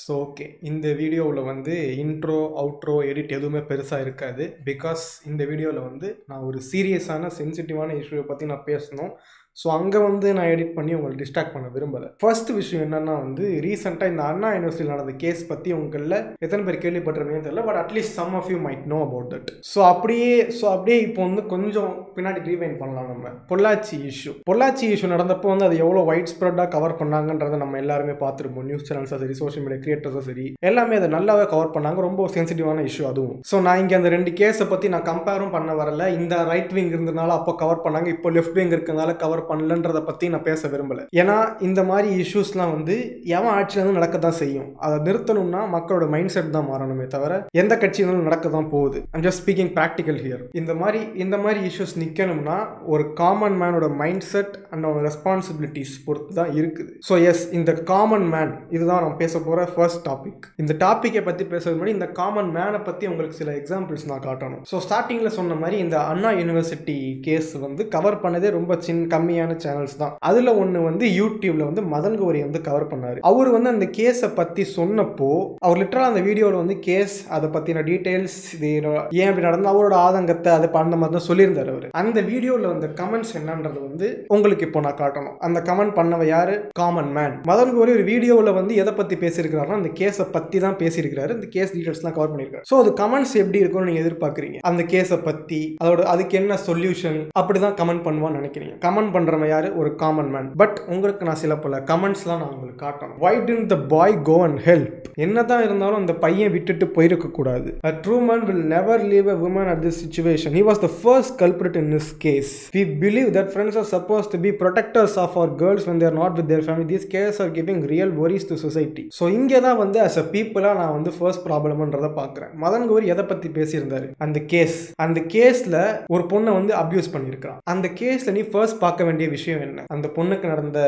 So okay, இந்த வீடியோவில் வந்து இன்ட்ரோ அவுட்ரோ எடிட் எதுவுமே பெருசாக இருக்காது. பிகாஸ் இந்த வீடியோவில் வந்து நான் ஒரு சீரியஸான சென்சிட்டிவான இஷ்யூவை பற்றி நான் பேசணும். ஸோ அங்கே வந்து நான் எடிட் பண்ணி உங்களை டிஸ்ட்ராக்ட் பண்ண விரும்பலை. ஃபர்ஸ்ட் விஷயம் என்னென்னா வந்து ரீசெண்டாக இந்த அண்ணா யூனிவர்சிட்டியில் நடந்த கேஸ் பற்றி உங்களில் எத்தனை பேர் கேள்விப்பட்டிருப்பீங்கன்னு தெரியல, but at least some of you might know about that. So அப்படியே இப்போ வந்து கொஞ்சம் பின்னாடி ரீவைண்ட் பண்ணலாம். நம்ம பொள்ளாச்சி இஷ்யூ நடந்தப்போ வந்து அது எவ்வளோ வைட் ஸ்ப்ரெட்டாக கவர் பண்ணாங்கன்றதை நம்ம எல்லாருமே பார்த்துருப்போம். நியூஸ் சேனல்ஸும் சரி, சோஷியல் மீடியா கிரியேட்டர்ஸும் சரி, எல்லாமே அதை நல்லாவே கவர் பண்ணாங்க. ரொம்ப சென்சிட்டிவான இஷ்யூ அதுவும். ஸோ நான் இங்கே அந்த ரெண்டு கேஸை பற்றி நான் கம்பேரும் பண்ண வரல. இந்த ரைட் விங் இருந்ததுனால அப்போ கவர் பண்ணாங்க, இப்போ லெஃப்ட் விங் இருக்கிறதுனால கவர் பண்ணலன்றதை பற்றி நான் பேச விரும்பலை. ஏன்னா இந்த மாதிரி இஷ்யூஸ்லாம் வந்து எவன் ஆட்சியிலேருந்து நடக்க தான் செய்யும். அதை நிறுத்தணும்னா மக்களோட மைண்ட் செட் தான் மாறணுமே தவிர எந்த கட்சியினாலும் நடக்க தான் போகுது. I'm just speaking practical here. இந்த மாதிரி இஷ்யூஸ் நிற்கணும்னா ஒரு காமன் மேனோட மைண்ட் செட் அண்ட் அவங்க ரெஸ்பான்சிபிலிட்டிஸ் பொறுத்து தான் இருக்குது. ஸோ எஸ், இந்த காமன் மேன் இதுதான் நம்ம பேச போகிற ஃபர்ஸ்ட் டாபிக். இந்த டாப்பிக்கை பற்றி பேசுறது முன்னாடி இந்த காமன் மேனை பற்றி உங்களுக்கு சில எக்ஸாம்பிள்ஸ் நான் காட்டணும். ஸோ ஸ்டார்டிங்கில் சொன்ன மாதிரி இந்த அண்ணா யூனிவர்சிட்டி கேஸ் வந்து கவர் பண்ணதே ரொம்ப கம்மியான சேனல்ஸ் தான். அதில் ஒன்று வந்து யூடியூப்ல வந்து மதன் கௌரி வந்து கவர் பண்ணார். அவர் வந்து அந்த கேஸை பற்றி சொன்னப்போ அவர் லிட்டரலாக அந்த வீடியோவில் வந்து கேஸ் அதை பற்றின டீட்டெயில்ஸ், இது ஏன் அப்படி நடந்து அவரோட ஆதங்கத்தை அதை அந்த மாதிரி தான் சொல்லியிருந்தார் அவர். அந்த வீடியோவில் வந்த கமெண்ட்ஸ் என்னன்றது வந்து உங்களுக்கு இப்போ நான் காட்டணும். அந்த கமெண்ட் பண்ணவ யாரு? Common man. மதன் கௌரி ஒரு வீடியோவில் வந்து எதை பற்றி பேசியிருக்கிறாருன்னா அந்த கேஸை பற்றி தான் பேசியிருக்கிறாரு. இந்த கேஸ் டீட்டெயில்ஸ்லாம் கவர் பண்ணியிருக்காரு. ஸோ அது கமெண்ட்ஸ் எப்படி இருக்கும்னு நீங்கள் எதிர்பார்க்குறீங்க? அந்த கேஸை பற்றி அதுக்கு என்ன சொல்யூஷன் அப்படி தான் கமெண்ட் பண்ணுவான்னு நினைக்கிறீங்க. கமெண்ட் பண்ணுறவன் யாரு? ஒரு காமன் மேன். பட் உங்களுக்கு நான் சில பல கமெண்ட்ஸ்லாம் நான் உங்களுக்கு காட்டணும். Why didn't the boy go and help? என்னதான் இருந்தாலும் அந்த பையன் விட்டுட்டு போயிருக்க கூடாது. A true man will never leave a woman at this situation. He was the first culprit in this case. We believe that friends are supposed to be protectors of our girls when they are not with their family. These cases are giving real worries to society. So இங்கே தான் வந்து as a people நான் வந்து first problemன்றதை பார்க்குறேன். மதன் கௌரி எதை பற்றி பேசியிருந்தாரு? அந்த கேஸ்ல ஒரு பொண்ணை வந்து அபியூஸ் பண்ணியிருக்கான். அந்த கேஸ்ல நீ ஃபர்ஸ்ட் பார்க்க வேண்டிய விஷயம் என்ன? அந்த பொண்ணுக்கு நடந்த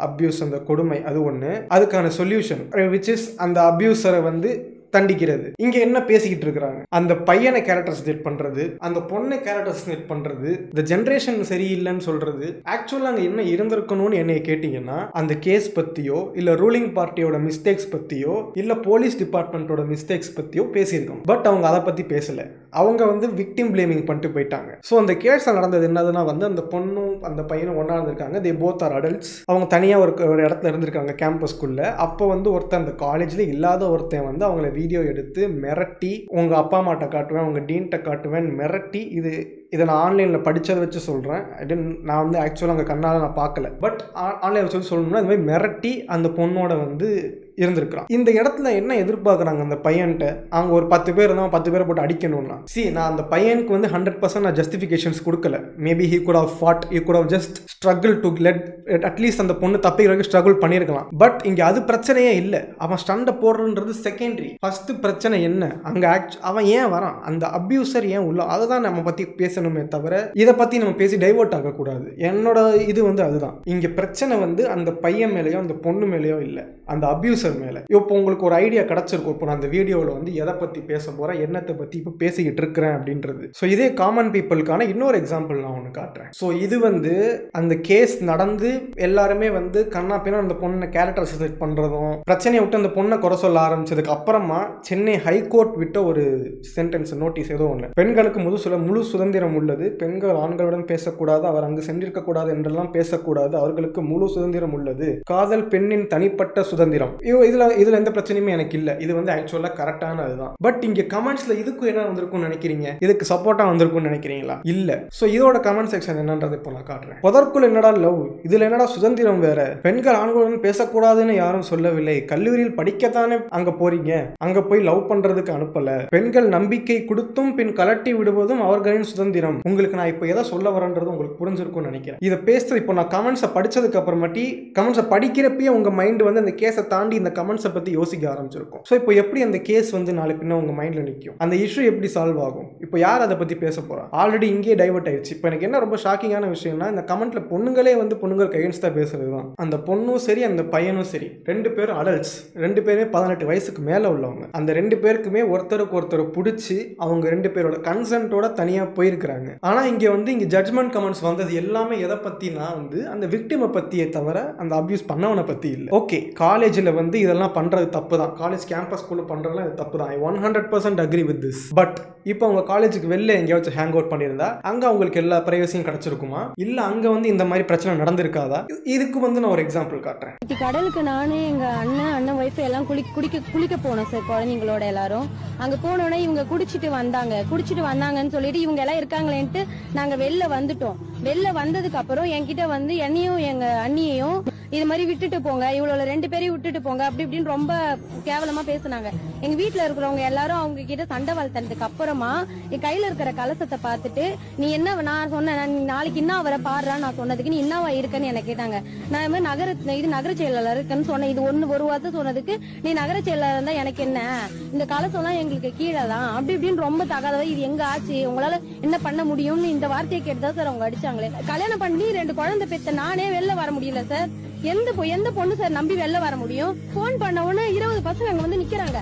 அபியூஸ், அந்த கொடுமை, அது ஒன்று. அதுக்கான சொல்யூஷன் விச் இஸ் அந்த அபியூசரை வந்து தண்டிக்கிறது. இங்க என்ன பேசிக்கிட்டு இருக்கிறாங்க? அந்த பையனை கேரக்டர் செட் பண்றது, அந்த பொண்ணை கேரக்டர் செட் பண்றது, இந்த ஜெனரேஷன் சரியில்லைன்னு சொல்றது. ஆக்சுவலா அங்க என்ன இருந்திருக்கணும்னு என்னைய கேட்டீங்கன்னா அந்த கேஸ் பத்தியோ இல்ல ரூலிங் பார்ட்டியோட மிஸ்டேக்ஸ் பத்தியோ இல்ல போலீஸ் டிபார்ட்மெண்டோட மிஸ்டேக்ஸ் பத்தியோ பேசியிருக்கோம். பட் அவங்க அதை பத்தி பேசல. அவங்க வந்து விக்டிம் பிளேமிங் பண்ணிட்டு போயிட்டாங்க. ஸோ அந்த கேஸ்ல நடந்தது என்னதுன்னா வந்து அந்த பொண்ணும் அந்த பையனும் ஒன்னா இருந்திருக்காங்க. They both are adults. அவங்க தனியா ஒரு இடத்துல இருந்திருக்காங்க கேம்பஸ்குள்ள. அப்போ வந்து ஒருத்தன் அந்த காலேஜ்ல இல்லாத ஒருத்தன் வந்து அவங்களை வீடியோ எடுத்து மிரட்டி, உங்க அப்பா அம்மாட்ட காட்டுவேன், உங்க டீன்ட்ட காட்டுவேன் மிரட்டி, இதை நான் ஆன்லைனில் படித்ததை வச்சு சொல்கிறேன். நான் வந்து ஆக்சுவலாக அங்கே கண்ணால் நான் பார்க்கல. பட் ஆன்லைனில் வச்சு சொல்லணும்னா இந்த மாதிரி மிரட்டி அந்த பொண்ணோட வந்து இருந்திருக்கிறான். இந்த இடத்துல என்ன எதிர்பார்க்குறாங்க அந்த பையன்ட்ட? அவங்க ஒரு 10 பேர் இருந்தால் 10 பேரை போட்டு அடிக்கணும்னா நான் அந்த பையனுக்கு வந்து 100% நான் ஜஸ்டிஃபிகேஷன்ஸ் கொடுக்கல. Maybe he could have fought, he could have just struggle to let at least அந்த பொண்ணு தப்பிக்கிறதுக்கு ஸ்ட்ரகிள் பண்ணியிருக்கலாம். பட் இங்கே அது பிரச்சனையே இல்லை. அவன் ஸ்டண்டை போடுறன்றது செகண்டரி. ஃபர்ஸ்ட் பிரச்சனை என்ன? அங்கே அவன் ஏன் வரான்? அந்த அபியூசர் ஏன் உள்ள? அதை தான் நம்ம பற்றி பேசணுமே தவிர இதை பற்றி நம்ம பேசி டைவர்ட் ஆகக்கூடாது. என்னோட இது வந்து அதுதான். இங்கே பிரச்சனை வந்து அந்த பையன் மேலேயோ அந்த பொண்ணு மேலேயோ இல்லை, அந்த அபியூசர் மேல. இப்போ உங்களுக்கு ஒரு ஐடியா கிடைச்சிருக்கும். இப்போ நான் அந்த வீடியோவில் வந்து எதை பற்றி பேச போகிறேன், என்னத்தை பற்றி இப்போ பேசிக்கிட்டு இருக்கிறேன் அப்படின்றது. ஸோ இதே காமன் பீப்புளுக்கான இன்னொரு எக்ஸாம்பிள் நான் ஒன்று காட்டுறேன். ஸோ இது வந்து அந்த கேஸ் நடந்து எல்லாருமே வந்து கண்ணா பின்னா அந்த பொண்ணை கேரக்டர் செட் பண்ணுறதும், பிரச்சனையை விட்டு அந்த பொண்ணை குறை சொல்ல ஆரம்பிச்சதுக்கு அப்புறமா சென்னை ஹைகோர்ட் விட்ட ஒரு சென்டென்ஸ் நோட்டீஸ் ஏதோ ஒன்று, பெண்களுக்கு முழு சுதந்திரம் உள்ளது, பெண்கள் ஆண்களுடன் பேசக்கூடாது, அவர் அங்கு சென்றிருக்க கூடாது என்றெல்லாம் பேசக்கூடாது, அவர்களுக்கு முழு சுதந்திரம் உள்ளது, காதல் பெண்ணின் தனிப்பட்ட சுதந்திரம். இதுல எந்த பிரச்சனையுமே எனக்கு இல்லை. இது வந்து ஆக்சுவலா கரெக்டான அதுதான். பட் இங்க கமெண்ட்ஸ்ல இதுக்கு என்ன வந்திருக்கும்னு நினைக்கிறீங்க? இதுக்கு சப்போர்ட்டா வந்திருக்கும்னு நினைக்கிறீங்களா? இல்ல. சோ இதோட கமெண்ட் செக்ஷன் என்னன்றது இப்போ நான் காட்டுறேன். புதற்குள் என்னடா லவ், இதுல என்னடா சுதந்திரம் வேற, பெண்கள் ஆண்களுடன் பேசக்கூடாதுன்னு யாரும் சொல்லவில்லை, கல்லூரியில் படிக்கத்தானே அங்க போறீங்க, அங்க போய் லவ் பண்றதுக்கு அனுப்பல, பெண்கள் நம்பிக்கை கொடுத்தும் பின் கலட்டி விடுவதும் அவர்களின் சுதந்திரம். உங்களுக்கு நான் இப்போ எதை சொல்ல வரேன்றது உங்களுக்கு புரிஞ்சிருக்கும்னு நினைக்கிறேன். இதை பேசுறது இப்போ நான் கமெண்ட்ஸை படிச்சதுக்கு அப்புறமாட்டி கமெண்ட்ஸை படிக்கிறப்பயே உங்க மைண்ட் வந்து அந்த கேஸை தாண்டி இந்த கமெண்ட்ஸை பத்தி யோசிக்க ஆரம்பிச்சிருக்கும். ஸோ இப்போ எப்படி அந்த கேஸ் வந்து நாளை பின்ன உங்க மைண்ட்ல நிற்கும், அந்த இஷ்யூ எப்படி சால்வ் ஆகும், இப்போ யார் அதை பத்தி பேச போறா? ஆல்ரெடி இங்கே டைவர்ட் ஆயிடுச்சு. இப்போ எனக்கு என்ன ரொம்ப ஷாக்கிங்கான விஷயம்னா இந்த கமெண்ட்ல பொண்ணுங்களே வந்து பொண்ணுங்களுக்கு அகைன்ஸ்டா பேசுறது தான். அந்த பொண்ணும் சரி அந்த பையனும் சரி, 2 பேரும் அடல்ட்ஸ், 2 பேருமே 18 வயசுக்கு மேல உள்ளவங்க. அந்த 2 பேருக்குமே ஒருத்தருக்கு ஒருத்தர் பிடிச்சி அவங்க 2 பேரோட கன்சென்ட்டோட தனியா போயிருக்கிறாங்க. பண்ணியிருக்கிறாங்க. ஆனால் இங்கே வந்து இங்கே ஜட்மெண்ட் கமெண்ட்ஸ் வந்தது எல்லாமே எதை பற்றினா வந்து அந்த விக்டிமை பற்றியே தவிர அந்த அப்யூஸ் பண்ணவனை பற்றி இல்லை. ஓகே, காலேஜில் வந்து இதெல்லாம் பண்ணுறது தப்பு தான், காலேஜ் கேம்பஸ்குள்ளே பண்ணுறதுலாம் இது தப்பு தான். ஐ 100% அக்ரி வித் திஸ். பட் இப்போ அவங்க காலேஜுக்கு வெளில எங்கேயாச்சும் ஹேங் அவுட் பண்ணியிருந்தா அங்கே அவங்களுக்கு எல்லா பிரைவசியும் கிடைச்சிருக்குமா, இல்லை அங்கே வந்து இந்த மாதிரி பிரச்சனை நடந்திருக்காதா? இதுக்கு வந்து நான் ஒரு எக்ஸாம்பிள் காட்டுறேன். கடலுக்கு நானே எங்கள் அண்ணன் ஒய்ஃப் எல்லாம் குளிக்க போனோம் சார், குழந்தைங்களோட எல்லாரும். அங்கே போனோன்னே இவங்க குடிச்சிட்டு வந்தாங்கன்னு சொல்லிட்டு இவங்க எல்லாம் இருக்காங்களேன்ட்டு நாங்கள் வெளில வந்துட்டோம். வெளில வந்ததுக்கு அப்புறம் என்கிட்ட வந்து என்னையும் எங்க அண்ணியையும் இது மாதிரி விட்டுட்டு போங்க, இவ்வளவு 2 பேரையும் விட்டுட்டு போங்க அப்படி இப்படின்னு ரொம்ப கேவலமா பேசினாங்க. எங்க வீட்டுல இருக்கிறவங்க எல்லாரும் அவங்க கிட்ட சண்டை வளர்த்ததுக்கு அப்புறமா என் கையில இருக்கிற கலசத்தை பார்த்துட்டு நீ என்ன, நான் சொன்னேன் நாளைக்கு என்ன அவரை பாடுறான்னு நான் சொன்னதுக்கு நீ என்னவா இருக்கன்னு என்ன கேட்டாங்க. நான் இது மாதிரி நகர செயலாளர் இருக்குன்னு சொன்னேன். இது ஒரு வார்த்தை சொன்னதுக்கு நீ நகர செயலாளர் இருந்தா எனக்கு என்ன, இந்த கலசம் எல்லாம் எங்களுக்கு கீழே தான் அப்படி இப்படின்னு ரொம்ப தகாதவ, இது எங்க ஆச்சு, உங்களால என்ன பண்ண முடியும்னு இந்த வார்த்தையை கேட்டுதான் சார் அவங்க அடிச்சாங்களே. கல்யாணம் பண்ணி 2 குழந்தை பெத்த நானே வெளில வர முடியல சார். எந்த பொண்ணு சார் நம்பி வெளில வர முடியும்? போன் பண்ண உடனே 20 பசங்க அங்க வந்து நிக்கிறாங்க.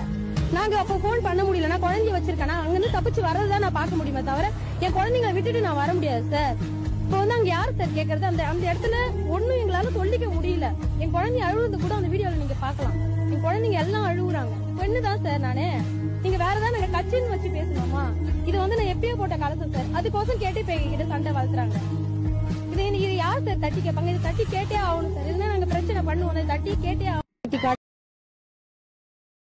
நாங்க அப்போ போன் பண்ண முடியல, நான் குழந்தைய வச்சிருக்கேன், அங்க இருந்து தப்பிச்சு வர்றதுதான் நான் பார்க்க முடியுமே தவிர என் குழந்தைங்களை விட்டுட்டு நான் வர முடியாது சார். இப்போ வந்து அங்க யாரு சார் கேக்குறது? அந்த இடத்துல ஒண்ணும் எங்களால சொல்லிக்க முடியல. என் குழந்தைய அழுவுறது கூட அந்த வீடியோல நீங்க பாக்கலாம். என் குழந்தைங்க எல்லாம் அழுகுறாங்க. பெண்ணுதான் சார் நானு, நீங்க வேற ஏதாவது நாங்க கட்சின்னு வச்சு பேசணுமா? இது வந்து நான் எப்பயோ போட்ட கலசம் சார், அதுக்கோசம் கேட்டு இப்ப எங்ககிட்ட சண்டை வளர்த்துறாங்க. இது யார் சார் தட்டி கேட்பாங்க? இது தட்டி கேட்டே ஆகணும் சார், இதுனா நாங்க பிரச்சனை பண்ணுவோம், தட்டி கேட்டே ஆகணும்.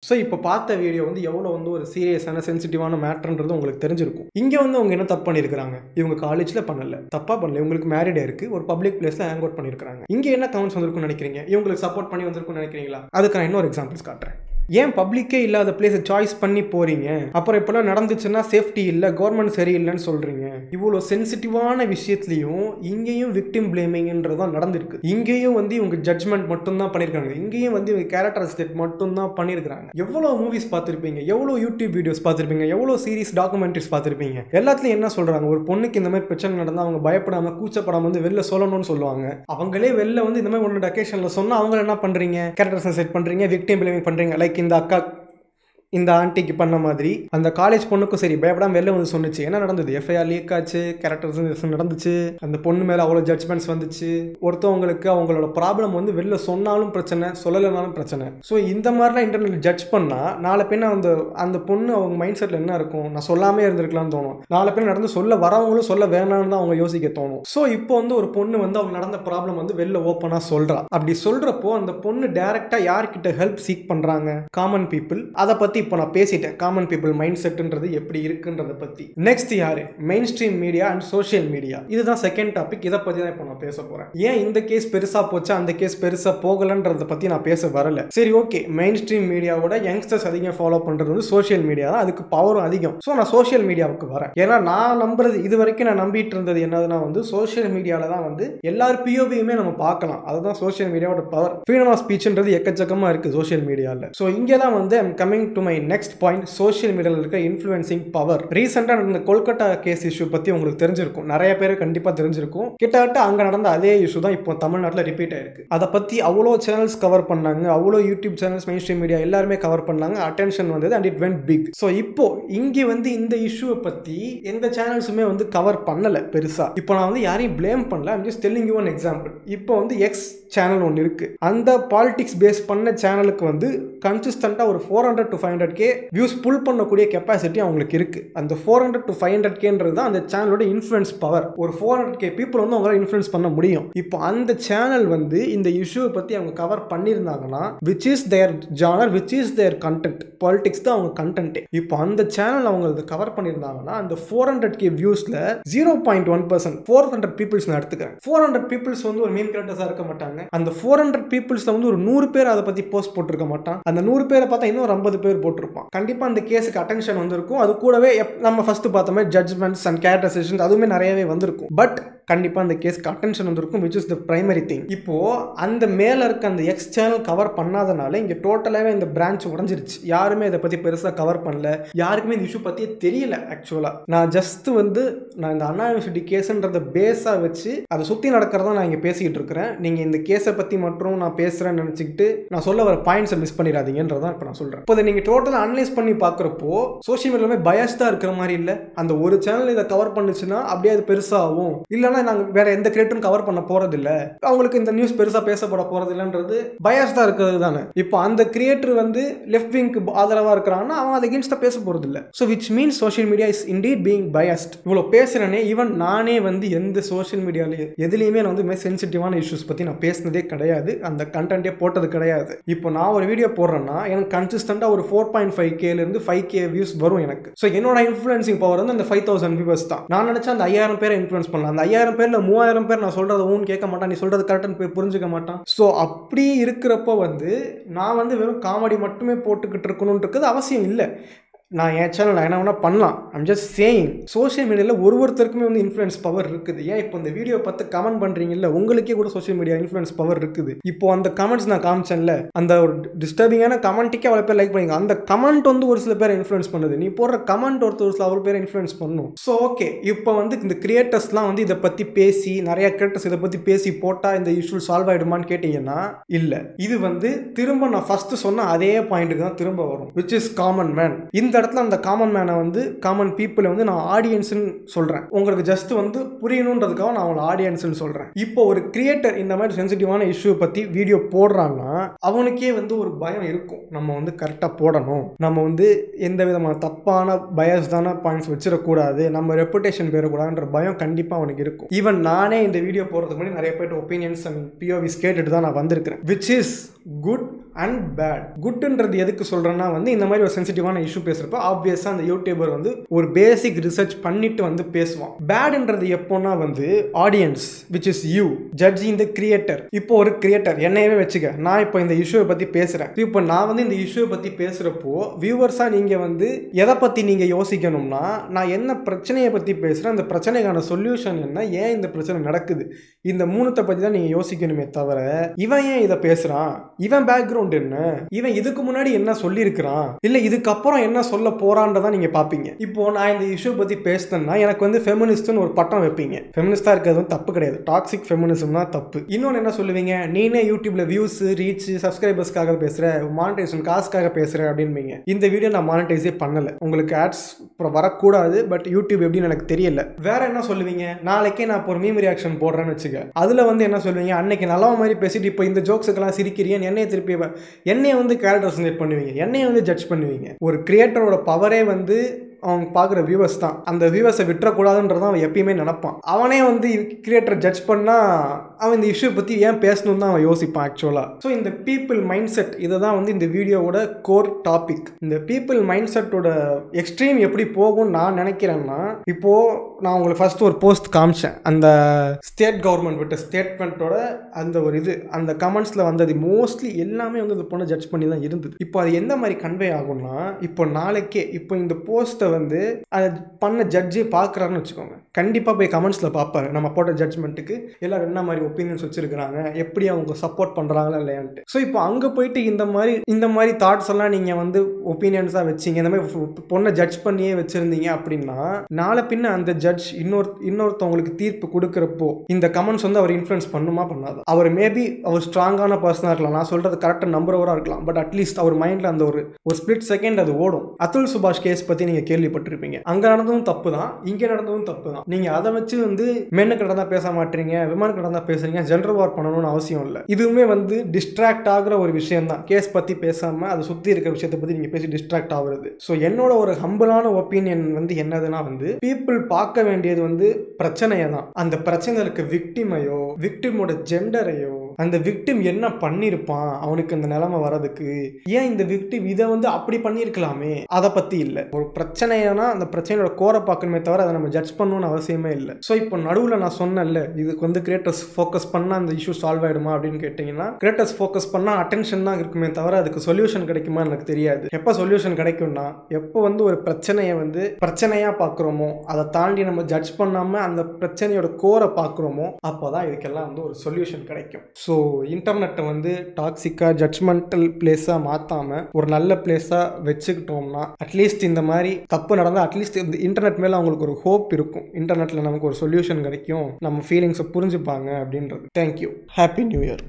ஸோ இப்போ பார்த்த வீடியோ வந்து எவ்வளோ வந்து ஒரு சீரியஸான சென்சிட்டிவான மேட்டர்ன்றது உங்களுக்கு தெரிஞ்சிருக்கும். இங்கே வந்து அவங்க என்ன தப்பு பண்ணியிருக்காங்க? இவங்க காலேஜில் பண்ணல, தப்பாக பண்ணல, இவங்களுக்கு மேரிடே இருக்குது, ஒரு பப்ளிக் பிளேஸில் ஹேங் அவுட் பண்ணியிருக்காங்க. இங்கே என்ன கமெண்ட்ஸ் வந்திருக்குன்னு நினைக்கிறீங்க? இவங்களுக்கு சப்போர்ட் பண்ணி வந்திருக்குன்னு நினைக்கிறீங்களா? அதுக்கு நான் இன்னொரு எக்ஸாம்பிள்ஸ் காட்டுறேன். ஏன் பப்ளிக்கே இல்லாத பிளேஸை சாய்ஸ் பண்ணி போறீங்க? அப்புறம் இப்பெல்லாம் நடந்துச்சுன்னா சேஃப்டி இல்லை, கவர்மெண்ட் சரியில்லைன்னு சொல்றீங்க. இவ்வளோ சென்சிட்டிவான விஷயத்துலையும் இங்கேயும் விக்டிம் பிளேமிங்ன்றதான் நடந்திருக்கு. இங்கேயும் வந்து இவங்க ஜட்ஜ்மெண்ட் மட்டும்தான் பண்ணியிருக்காங்க. இங்கேயும் வந்து இவங்க கேரக்டர் ஸ்டேட் மட்டும்தான் பண்ணியிருக்காங்க. எவ்வளோ மூவிஸ் பார்த்துருப்பீங்க, எவ்வளோ யூடியூப் வீடியோஸ் பார்த்துருப்பீங்க, எவ்வளோ சீரிஸ் டாக்குமெண்ட்ரிஸ் பார்த்துருப்பீங்க. எல்லாத்துலையும் என்ன சொல்றாங்க? ஒரு பொண்ணுக்கு இந்த மாதிரி பிரச்சனை நடந்தால் அவங்க பயப்படாம கூச்சப்படாம வந்து வெளில சொல்லணும்னு சொல்லுவாங்க. அவங்களே வெளில வந்து இந்த மாதிரி ஒன்று அக்கேஷனில் சொன்னால் அவங்க என்ன பண்றீங்க? கேரக்டர் செட் பண்றீங்க, விக்டிம் பிளேமிங் பண்றீங்க. லைக் இந்த அக்கா இந்த ஆண்டிக்கு பண்ண மாதிரி அந்த காலேஜ் பொண்ணுக்கும் சரி பயப்படாம வெளில வந்து சொன்னிச்சு. என்ன நடந்தது? எஃப்ஐஆர் லீக் ஆச்சு, கேரக்டர்ஸ் நடந்துச்சு, அந்த பொண்ணு மேலே அவ்வளோ ஜட்ஜ்மெண்ட்ஸ் வந்துச்சு. ஒருத்தவங்களுக்கு அவங்களோட ப்ராப்ளம் வந்து வெளில சொன்னாலும் பிரச்சனை, சொல்லலைனாலும் பிரச்சனை. ஸோ இந்த மாதிரிலாம் இன்டர்நெட் ஜட்ஜ் பண்ணால் நாளை பின்ன அந்த பொண்ணு அவங்க மைண்ட் செட்டில் என்ன இருக்கும்? நான் சொல்லாமே இருந்திருக்கலாம்னு தோணும். நாளை பின்ன நடந்து சொல்ல வரவங்களும் சொல்ல வேணாம்னு தான் அவங்க யோசிக்க தோணும். ஸோ இப்போ வந்து ஒரு பொண்ணு வந்து அவங்க நடந்த ப்ராப்ளம் வந்து வெளில ஓப்பனாக சொல்கிறா. அப்படி சொல்கிறப்போ அந்த பொண்ணு டைரெக்டாக யார்கிட்ட ஹெல்ப் சீக் பண்ணுறாங்க? Common people. அதை பற்றி இப்போ நான் பேசிட்டேன். காமன் பீப்புள் மைண்ட் செட்ன்றது எப்படி இருக்குன்றத பற்றி. நெக்ஸ்ட் யாரு? Main stream media and social media. இதுதான் செகண்ட் டாபிக். இதை பற்றி தான் இப்போ நான் பேச போகிறேன். ஏன் இந்த கேஸ் பெருசாக போச்சா, அந்த கேஸ் பெருசாக போகலன்றதை பற்றி நான் பேச வரல. சரி, ஓகே, மெயின் ஸ்ட்ரீம் மீடியாவோட யங்ஸ்டர்ஸ் அதிகம் ஃபாலோ பண்ணுறது வந்து சோஷியல் மீடியா தான், அதுக்கு பவரும் அதிகம். ஸோ நான் சோஷியல் மீடியாவுக்கு வரேன். ஏன்னா நான் நம்புறது, இது வரைக்கும் நான் நம்பிட்டு இருந்தது என்னதுன்னா வந்து சோஷியல் மீடியாவில் தான் வந்து எல்லார் பிஓவியுமே நம்ம பார்க்கலாம். அதுதான் சோஷியல் மீடியாவோட பவர். ஃப்ரீடம் ஆஃப் ஸ்பீச்ன்றது எக்கச்சக்கமாக இருக்குது சோஷியல் மீடியாவில். ஸோ இங்கே தான் வந்து I'm coming to my next point, social மீடியாவில் இருக்க இன்ஃப்ளூயன்சிங் பவர். ரீசெண்டாக நடந்த கொல்கட்டா கேஸ் இஷ்யூ பற்றி உங்களுக்கு தெரிஞ்சிருக்கும், நிறைய பேர் கண்டிப்பாக தெரிஞ்சிருக்கும். கிட்டத்தட்ட அங்கே நடந்த அதே இஷ்யூ தான் இப்போ தமிழ்நாட்டில் ரிப்பீட் ஆயிருக்கு. அதை பற்றி அவ்வளோ சேனல்ஸ் கவர் பண்ணாங்க, அவ்வளோ YouTube channels, mainstream media எல்லாருமே கவர் பண்ணாங்க, அட்டென்ஷன் வந்தது and it went big. So இப்போ இங்கே வந்து இந்த இஷ்யூவை பற்றி எந்த சேனல்ஸுமே வந்து கவர் பண்ணலை பெருசாக. இப்போ நான் வந்து யாரையும் பிளேம் பண்ணல, I'm just telling you one example. இப்போ வந்து எக்ஸ் சேனல் ஒன்று இருக்கு, அந்த பாலிடிக்ஸ் பேஸ் பண்ண சேனலுக்கு வந்து கன்சிஸ்டண்டாக ஒரு 400 to 500K வியூஸ் புல் பண்ணக்கூடிய கெப்பாசிட்டி அவங்களுக்கு இருக்கு. அந்த 400 to 500Kன்றது தான் அந்த சேனலோட இன்ஃப்ளூயன்ஸ் பவர். ஒரு 400K பீப்புள் வந்து அவங்களால இன்ஃப்ளூயன்ஸ் பண்ண முடியும். இப்போ அந்த சேனல் வந்து இந்த இஷ்யூவை பற்றி அவங்க கவர் பண்ணியிருந்தாங்கன்னா which is their genre, which is their content, politics தான் அவங்க கண்டென்ட். இப்போ அந்த சேனல் அவங்க அதை கவர் பண்ணியிருந்தாங்கன்னா அந்த 400K வியூஸ்ல 0.1% 400 பீப்புள்ஸ் நான் எடுத்துக்கிறேன். 400 பீப்புள்ஸ் வந்து ஒரு மெயின் கேரக்டர்ஸாக இருக்க மாட்டாங்க. அந்த 400 பீப்புள்ஸ்ல வந்து ஒரு 100 பேர் அதை பற்றி போஸ்ட் போட்டிருக்க மாட்டான். அந்த 100 பேரை பார்த்தா இன்னும் 50 பேர் போட்டிருப்பான். கண்டிப்பா அந்த கேஸுக்கு அட்டென்ஷன் வந்திருக்கும். அது கூடவே நம்ம ஃபர்ஸ்ட் பார்த்தோமே ஜட்ஜ்மெண்ட்ஸ் அண்ட் கேரக்டரைசேஷன்ஸ் அதுவுமே நிறையவே வந்திருக்கும். பட் கண்டிப்பாக அந்த கேஸ்க்கு அட்டென்ஷன் வந்திருக்கும், which is the primary thing. இப்போது அந்த மேலே இருக்க அந்த எக்ஸ் சேனல் கவர் பண்ணாதனால இங்கே டோட்டலாகவே இந்த பிரான்ச் உடஞ்சிருச்சு. யாருமே இதை பற்றி பெருசாக கவர் பண்ணல, யாருக்குமே இந்த இஷ்யூ பற்றியே தெரியல. ஆக்சுவலாக நான் ஜஸ்ட்டு வந்து நான் இந்த அண்ணா யூனிவர்சிட்டி கேஸுன்றதை பேஸாக வச்சு அதை சுற்றி நடக்கிறதா நான் இங்கே பேசிக்கிட்டு இருக்கிறேன். நீங்கள் இந்த கேஸை பற்றி மட்டும் நான் பேசுகிறேன்னு நினச்சிக்கிட்டு நான் சொல்ல வர பாயிண்ட்ஸை மிஸ் பண்ணிடாதீங்கன்றதான் இப்போ நான் சொல்கிறேன். இப்போ நீங்கள் டோட்டலாக அனலைஸ் பண்ணி பார்க்குறப்போ சோஷியல் மீடியாவே பயஸ்டாக இருக்கிற மாதிரி இல்லை. அந்த ஒரு சேனல் இதை கவர் பண்ணுச்சுன்னா அப்படியே அது பெருசாகும், இல்லைன்னா நாங்கள் வேற எந்த கிரியேட்டரும் கவர் பண்ண போகிறதில்ல, அவங்களுக்கு இந்த நியூஸ் பெருசாக பேசப்பட போகிறது இல்லைன்றது பயஸ்டாக இருக்கிறது தானே. இப்போ அந்த கிரியேட்டர் வந்து லெஃப்ட் விங்க்கு ஆதரவாக இருக்கிறாங்கன்னா அவன் அதை அகேன்ஸ்டாக பேச போகிறது இல்லை. So which means social media is indeed being biased. இவ்வளோ பேசுகிறேனே, ஈவன் நானே வந்து எந்த சோஷியல் மீடியாலே எதுலேயுமே நான் வந்து சென்சிட்டிவான இஷ்யூஸ் பற்றி நான் பேசினதே கிடையாது, அந்த கண்டென்ட்டே போட்டது கிடையாது. இப்போ நான் ஒரு வீடியோ போடுறேன்னா எனக்கு கன்சிஸ்டண்டாக ஒரு 4.5Kலேருந்து 5K வியூஸ் வரும் எனக்கு. ஸோ என்னோட இன்ஃப்ளூயன்சிங் பவர் வந்து அந்த 5000 வியூவர்ஸ் தான். நான் நினச்சா அந்த 5000 பேரை இன்ஃப்ளூயன்ஸ் பண்ணலாம். அந்த 5000 பேரில் 3000 பேர் நான் சொல்கிறத ஊன்னு கேட்க மாட்டான், நீ சொல்கிறது கரெக்டாக புரிஞ்சுக்க மாட்டான். ஸோ அப்படி இருக்கிறப்போ வந்து நான் வந்து வெறும் காமெடி மட்டுமே போட்டுக்கிட்டு இருக்கணுன்றது அவசியம் இல்லை. நான் என் சேனல் நான் என்ன வேணால் பண்ணலாம். ஐம் ஜஸ்ட் சேயிங் சோஷியல் மீடியாவில் ஒருத்தருக்குமே வந்து இன்ஃப்ளூயன்ஸ் பவர் இருக்குது. ஏன் இப்போ இந்த வீடியோ பார்த்து கமெண்ட் பண்ணுறீங்கல்ல, உங்களுக்கே கூட சோஷியல் மீடியா இன்ஃப்ளூயன்ஸ் பவர் இருக்குது. இப்போ அந்த கமெண்ட்ஸ் நான் காமிச்சேன்ல, அந்த ஒரு டிஸ்டர்பிங்கான கமெண்ட்டுக்கே அவ்வளோ பேர் லைக் பண்ணிங்க. அந்த கமெண்ட் வந்து ஒரு சில பேரை இன்ஃப்ளூயன்ஸ் பண்ணுது. நீ போடுற கமெண்ட் ஒரு சில அவ்வளோ பேரை இன்ஃப்ளூயன்ஸ் பண்ணும். ஸோ ஓகே, இப்போ வந்து இந்த கிரியேட்டர்ஸ்லாம் வந்து இதை பற்றி பேசி, நிறைய கிரியேட்டர்ஸ் இதை பற்றி பேசி போட்டால் இந்த இஷ்யூ சால்வ் ஆகிடுமான்னு கேட்டிங்கன்னா இல்லை. இது வந்து திரும்ப நான் ஃபஸ்ட்டு சொன்ன அதே பாயிண்ட்டுக்கு தான் திரும்ப வரும், விச் இஸ் காமன் மேன். இந்த இடத்துல அந்த காமன் மேனை வந்து காமன் பீப்புளை வந்து நான் ஆடியன்ஸ்னு சொல்கிறேன். உங்களுக்கு ஜஸ்ட் வந்து புரியணுன்றதுக்காக நான் அவங்கள ஆடியன்ஸ்னு சொல்கிறேன். இப்போ ஒரு கிரியேட்டர் இந்த மாதிரி சென்சிட்டிவான இஷ்யூ பற்றி வீடியோ போடுறான்னா அவனுக்கே வந்து ஒரு பயம் இருக்கும், நம்ம வந்து கரெக்டாக போடணும், நம்ம வந்து எந்த விதமான தப்பான பயஸ்டான பாயிண்ட்ஸ் வச்சிடக்கூடாது, நம்ம ரெப்புடேஷன் போயிடக்கூடாதுன்ற பயம் கண்டிப்பாக அவனுக்கு இருக்கும். ஈவன் நானே இந்த வீடியோ போடுறதுக்கு முன்னாடி நிறைய பேர் ஒப்பீனியன்ஸ் அண்ட் பிஓவிஸ் கேட்டுட்டு தான் நான் வந்திருக்கிறேன், which is good and bad. குட்ன்றது எதுக்கு சொல்கிறேன்னா வந்து இந்த மாதிரி ஒரு சென்சிட்டிவான இஷ்யூ பேசுகிறப்ப ஆப்வியஸாக அந்த யூடியூபர் வந்து ஒரு பேசிக் ரிசர்ச் பண்ணிட்டு வந்து பேசுவான். பேடுன்றது எப்போனா வந்து audience, which is you judging the creator. இப்போ ஒரு கிரியேட்டர் என்னையவே வச்சுக்க, நான் இப்போ இந்த இஷ்யூவை பற்றி பேசுகிறேன். இப்போ நான் வந்து இந்த இஷ்யூவை பற்றி பேசுகிறப்போ வியூவர்ஸாக நீங்கள் வந்து எதை பற்றி நீங்கள் யோசிக்கணும்னா, நான் என்ன பிரச்சனையை பற்றி பேசுகிறேன், அந்த பிரச்சனைக்கான சொல்யூஷன் என்ன, ஏன் இந்த பிரச்சனை நடக்குது, இந்த மூணுத்தை பற்றி தான் நீங்கள் யோசிக்கணுமே தவிர இவன் ஏன் இதை பேசுகிறான், இவன் பேக்ரவுண்ட் என்ன, இவன் இதுக்கு முன்னாடி என்ன சொல்லியிருக்கிறான், இல்லை இதுக்கப்புறம் என்ன சொல்ல போறான்றதான் நீங்க பாப்பீங்க. இப்போ நான் இந்த இஷ்யூ பத்தி பேசுனேன்னா எனக்கு வந்து ஃபெமினிஸ்ட்னு ஒரு பட்டம் வைப்பீங்க. ஃபெமினிஸ்டா இருக்கிறது தப்பு கிடையாது, டாக்ஸிக் ஃபெமினிசம் தான் தப்பு. இன்னொன்று என்ன சொல்லுவீங்க, நீனே யூடியூப்ல வியூஸ், ரீச், சப்ஸ்கிரைபர்ஸ்க்காக பேசுற, மானிட்டைசேஷன் காசுக்காக பேசுற அப்படின்பீங்க. இந்த வீடியோ நான் மானிட்டைஸே பண்ணல, உங்களுக்கு ஆட்ஸ் வரக்கூடாது, பட் யூடியூப் எப்படின்னு எனக்கு தெரியல. வேற என்ன சொல்லுவீங்க, நாளைக்கே நான் இப்போ ஒரு மீம் ரியாக்ஷன் போடுறேன்னு வச்சுக்க, அதுல வந்து என்ன சொல்லுவீங்க, அன்னைக்கு நல்ல மாதிரி பேசிட்டு இப்போ இந்த ஜோக்ஸுக்கெல்லாம் சிரிக்கிறீங்க, என்னைய திருப்பி என்னைய வந்து கேரக்டர் அசோசியேட் பண்ணுவீங்க, என்னைய வந்து ஜட்ஜ் பண்ணுவீங்க. ஒரு கிரியேட்டரோட பவரே வந்து அவங்க பார்க்குற வியூவர்ஸ் தான். அந்த வியூவர்ஸை விட்டுறக்கூடாதுன்றதான் அவன் எப்பயுமே நினைப்பான். அவனே வந்து கிரியேட்டர் ஜட்ஜ் பண்ணால் அவன் இந்த இஷ்யூ பற்றி ஏன் பேசணும்னு தான் அவன் யோசிப்பான் ஆக்சுவலாக. ஸோ இந்த பீப்புள் மைண்ட் செட், இதை தான் வந்து இந்த வீடியோவோட கோர் டாபிக். இந்த பீப்புள் மைண்ட் செட்டோட எக்ஸ்ட்ரீம் எப்படி போகும்னு நான் நினைக்கிறேன்னா, இப்போது நான் உங்களுக்கு ஃபர்ஸ்ட் ஒரு போஸ்ட் காமிச்சேன், அந்த ஸ்டேட் கவர்மெண்ட் விட்ட ஸ்டேட்மெண்ட்டோட அந்த ஒரு இது, அந்த கமெண்ட்ஸில் வந்தது மோஸ்ட்லி எல்லாமே வந்து இந்த பொண்ணை ஜட்ஜ் பண்ணி தான் இருந்தது. இப்போ அது எந்த மாதிரி கன்வே ஆகும்னா, இப்போ நாளைக்கே இப்போ இந்த போஸ்ட்டை வந்து அதை பண்ண ஜட்ஜே பார்க்குறாருன்னு வச்சுக்கோங்க, கண்டிப்பாக போய் கமெண்ட்ஸில் பார்ப்பாரு நம்ம போட்ட ஜட்ஜ்மெண்ட்டுக்கு எல்லாரும் என்ன மாதிரி ஒப்பீனியன்ஸ் வச்சுருக்கிறாங்க, எப்படி அவங்க சப்போர்ட் பண்ணுறாங்களா இல்லையான்ட்டு. ஸோ இப்போ அங்கே போயிட்டு இந்த மாதிரி தாட்ஸ் எல்லாம் நீங்கள் வந்து ஒப்பீனியன்ஸாக வச்சிங்க, இந்த மாதிரி பொண்ணை ஜட்ஜ் பண்ணியே வச்சுருந்தீங்க அப்படின்னா, நாளை பின்ன அந்த ஜட்ஜ் இன்னொருத்தவங்களுக்கு தீர்ப்பு கொடுக்குறப்போ இந்த கமெண்ட்ஸ் வந்து அவர் இன்ஃப்ளூயன்ஸ் பண்ணுமா பண்ணாது. அவர் மேபி அவர் ஸ்ட்ராங்கான பர்சனாக இருக்கலாம், நான் சொல்கிறது கரெக்டாக நம்புறவராக இருக்கலாம், பட் அட்லீஸ்ட் அவர் மைண்டில் அந்த ஒரு ஸ்பிளிட் செகண்ட் அது ஓடும். அதுல் சுபாஷ் கேஸ் பற்றி நீங்கள் கேள்விப்பட்டிருப்பீங்க, அங்கே நடந்ததும் தப்பு தான், இங்கே நடந்ததும் தப்பு தான். நீங்கள் அதை வச்சு வந்து மென்னுக்கு நடந்தா பேச மாட்டீங்க, விமனுக்கு நடந்தா பேசுறீங்க, ஜெண்டர் வார் பண்ணணும்னு அவசியம் இல்லை. இதுவுமே வந்து டிஸ்ட்ராக்ட் ஆகிற ஒரு விஷயம் தான். கேஸ் பற்றி பேசாமல் அதை சுற்றி இருக்கிற விஷயத்தை பற்றி நீங்கள் பேசி டிஸ்ட்ராக்ட் ஆகுறது. ஸோ என்னோட ஒரு ஹம்பிளான ஒப்பீனியன் வந்து என்னதுன்னா வந்து, பீப்புள் பார்க்க வேண்டியது வந்து பிரச்சனையை தான். அந்த பிரச்சனைகளுக்கு விக்டிமையோ, விக்டிமோட ஜெண்டரையோ, அந்த விக்டிம் என்ன பண்ணியிருப்பான் அவனுக்கு அந்த நிலைமை வரதுக்கு, ஏன் இந்த விக்டிம் இதை வந்து அப்படி பண்ணியிருக்கலாமே, அதை பற்றி இல்லை. ஒரு பிரச்சனைனா அந்த பிரச்சனையோட கோரை பார்க்கணுமே தவிர அதை நம்ம ஜட்ஜ் பண்ணணும்னு அவசியமே இல்லை. ஸோ இப்போ நடுவில் நான் சொன்னேன்ல, இதுக்கு வந்து கிரியேட்டர்ஸ் ஃபோக்கஸ் பண்ணால் அந்த இஷ்யூ சால்வ் ஆகிடுமா அப்படின்னு கேட்டிங்கன்னா, கிரியேட்டர்ஸ் ஃபோக்கஸ் பண்ணால் அட்டென்ஷன் தான் இருக்குமே தவிர அதுக்கு சொல்யூஷன் கிடைக்குமா எனக்கு தெரியாது. எப்போ சொல்யூஷன் கிடைக்கும்னா, எப்போ வந்து ஒரு பிரச்சனையை வந்து பிரச்சனையாக பார்க்குறோமோ, அதை தாண்டி நம்ம ஜட்ஜ் பண்ணாமல் அந்த பிரச்சனையோட கோரை பார்க்குறோமோ அப்போ தான் இதுக்கெல்லாம் வந்து ஒரு சொல்யூஷன் கிடைக்கும். ஸோ இன்டர்நெட்டை வந்து டாக்ஸிக்காக ஜட்ஜ்மெண்டல் பிளேஸாக மாற்றாமல் ஒரு நல்ல பிளேஸாக வச்சுக்கிட்டோம்னா அட்லீஸ்ட் இந்த மாதிரி தப்பு நடந்தால் அட்லீஸ்ட் இந்த இன்டர்நெட் மேலே அவங்களுக்கு ஒரு ஹோப் இருக்கும். இன்டர்நெட்டில் நமக்கு ஒரு சொல்யூஷன் கிடைக்கும், நம்ம ஃபீலிங்ஸை புரிஞ்சுப்பாங்க அப்படின்றது. தேங்க்யூ. Happy new year.